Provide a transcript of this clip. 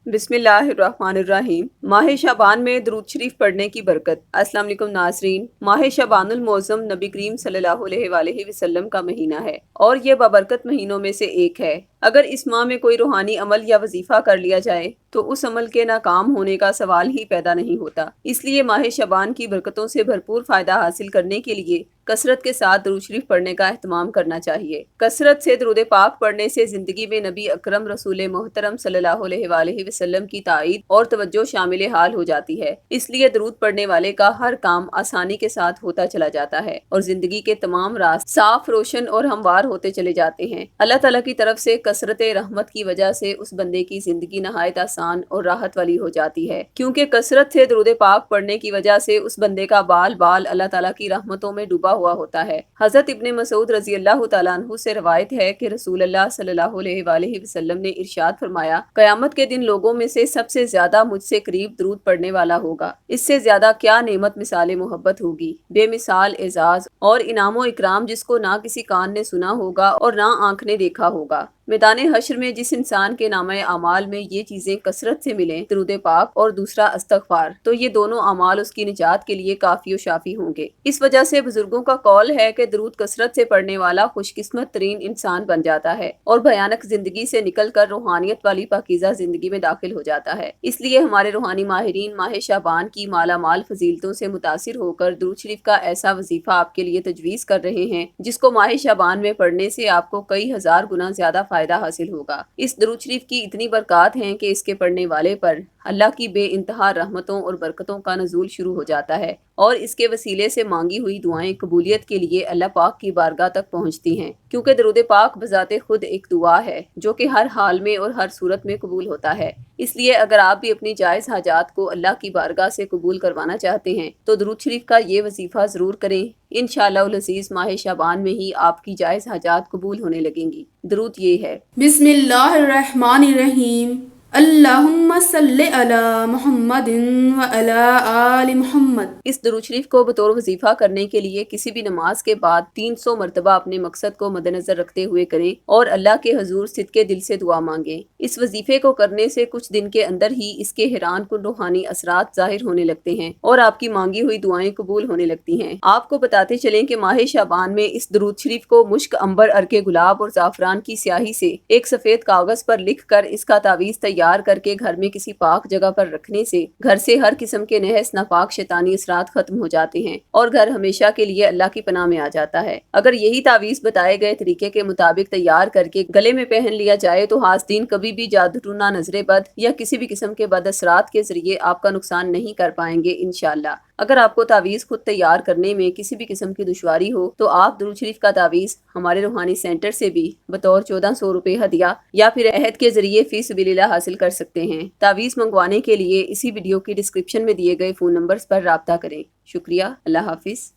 बिस्मिल्लाहिर्रहमानिर्रहीम। माह शाबान में दुरूद शरीफ पढ़ने की बरकत। अस्सलाम वालेकुम नाज़रीन। माह शाबानुल मौज़म नबी करीम सल्लल्लाहु अलैहि वसल्लम का महीना है और ये बाबरकत महीनों में से एक है। अगर इस माह में कोई रूहानी अमल या वजीफ़ा कर लिया जाए तो उस अमल के नाकाम होने का सवाल ही पैदा नहीं होता। इसलिए माह शाबान की बरकतों से भरपूर फ़ायदा हासिल करने के लिए कसरत के साथ दुरूद शरीफ पढ़ने का एहतमाम करना चाहिए। कसरत से दुरूद पाक पढ़ने से ज़िंदगी में नबी अकरम रसूल मोहतरम सल्लल्लाहु अलैहि वसल्लम की ताईद और तवज्जो शामिल हाल हो जाती है। इसलिए दुरूद पढ़ने वाले का हर काम आसानी के साथ होता चला जाता है और ज़िंदगी के तमाम रास्ते साफ, रोशन और हमवार होते चले जाते हैं। अल्लाह ताला की तरफ से कसरत रहमत की वजह से उस बंदे की ज़िंदगी नहायत आसान और राहत वाली हो जाती है, क्योंकि कसरत से दुरूद पाक पढ़ने की वजह से उस बंदे का बाल बाल अल्लाह ताला की रहमतों में डूबा हुआ होता है। हज़रत इब्ने मसूद रज़ी अल्लाह तआला अन्हु से रवायत है कि रसूल अल्लाह सल्लल्लाहु अलैहि वसल्लम ने इरशाद फरमाया, क़यामत के दिन लोगों में से सबसे ज्यादा मुझसे करीब दुरूद पढ़ने वाला होगा। इससे ज्यादा क्या नेमत मिसाल मोहब्बत होगी, बेमिसाल एजाज और इनामो इकराम जिसको ना किसी कान ने सुना होगा और ना आंख ने देखा होगा। मैदान हश्र में जिस इंसान के नामे अमाल में ये चीज़ें कसरत से मिलें, दुरूद पाक और दूसरा इस्तग़फ़ार, तो ये दोनों अमाल उसकी निजात के लिए काफ़ी और शाफ़ी होंगे। इस वजह से बुजुर्गों का कौल है कि दुरूद कसरत से पढ़ने वाला खुशकिस्मत तरीन इंसान बन जाता है और भयानक जिंदगी से निकल कर रूहानियत वाली पाकीज़ा जिंदगी में दाखिल हो जाता है। इसलिए हमारे रूहानी माहिरीन माह शाबान की माला माल फजीलतों से मुतासिर होकर दुरूद शरीफ का ऐसा वजीफ़ा आपके लिए तजवीज़ कर रहे हैं जिसको माह शाबान में पढ़ने से आपको कई हजार गुना ज्यादा फायदा हासिल होगा। इस दुरूद शरीफ की इतनी बरकत हैं कि इसके पढ़ने वाले पर अल्लाह की बेइंतहा रहमतों और बरकतों का नज़ूल शुरू हो जाता है और इसके वसीले से मांगी हुई दुआएं कबूलियत के लिए अल्लाह पाक की बारगाह तक पहुंचती हैं, क्योंकि दरूद पाक बजाते खुद एक दुआ है जो कि हर हाल में और हर सूरत में कबूल होता है। इसलिए अगर आप भी अपनी जायज़ हाजात को अल्लाह की बारगाह से कबूल करवाना चाहते हैं तो दुरूद शरीफ का ये वजीफ़ा ज़रूर करें। इंशाअल्लाह अज़ीज़ माह शाबान में ही आपकी जायज़ हाजात कबूल होने लगेंगी। दरूद ये है, बिस्मिल्लाहिर्रहमानिर्रहीम। अल्लाहुम्मा सल्लि अला मुहम्मदिन व अला आलि मुहम्मद। इस दुरूद शरीफ को बतौर वजीफा करने के लिए किसी भी नमाज के बाद 300 मरतबा अपने मकसद को मद्देनजर रखते हुए करें और अल्लाह के हजूर सिद्के दिल से दुआ मांगे। इस वजीफे को करने से कुछ दिन के अंदर ही इसके हैरान कुन रूहानी असरात जाहिर होने लगते हैं और आपकी मांगी हुई दुआएं कबूल होने लगती हैं। आपको बताते चलें कि माह शाबान में इस दुरूद शरीफ को मुश्क, अंबर, अर्के गुलाब और ज़ाफ़रान की स्याही से एक सफेद कागज पर लिख कर इसका तावीज़ तैयार करके घर में किसी पाक जगह पर रखने से घर से हर किस्म के नहस नापाक शैतानी असरात खत्म हो जाते हैं और घर हमेशा के लिए अल्लाह की पनाह में आ जाता है। अगर यही तावीज़ बताए गए तरीके के मुताबिक तैयार करके गले में पहन लिया जाए तो हासदीन कभी भी जादू टूना, नजरे बद या किसी भी किस्म के बद असरात के जरिए आपका नुकसान नहीं कर पाएंगे इंशाअल्लाह। अगर आपको तावीज़ खुद तैयार करने में किसी भी किस्म की दुश्वारी हो तो आप दुरूद शरीफ का तावीज़ हमारे रूहानी सेंटर से भी बतौर 1400 रुपए हदिया या फिर अहद के जरिए फी सबिलिल्लाह हासिल कर सकते हैं। तावीज़ मंगवाने के लिए इसी वीडियो की डिस्क्रिप्शन में दिए गए फ़ोन नंबर्स पर राब्ता करें। शुक्रिया। अल्लाह हाफिज़।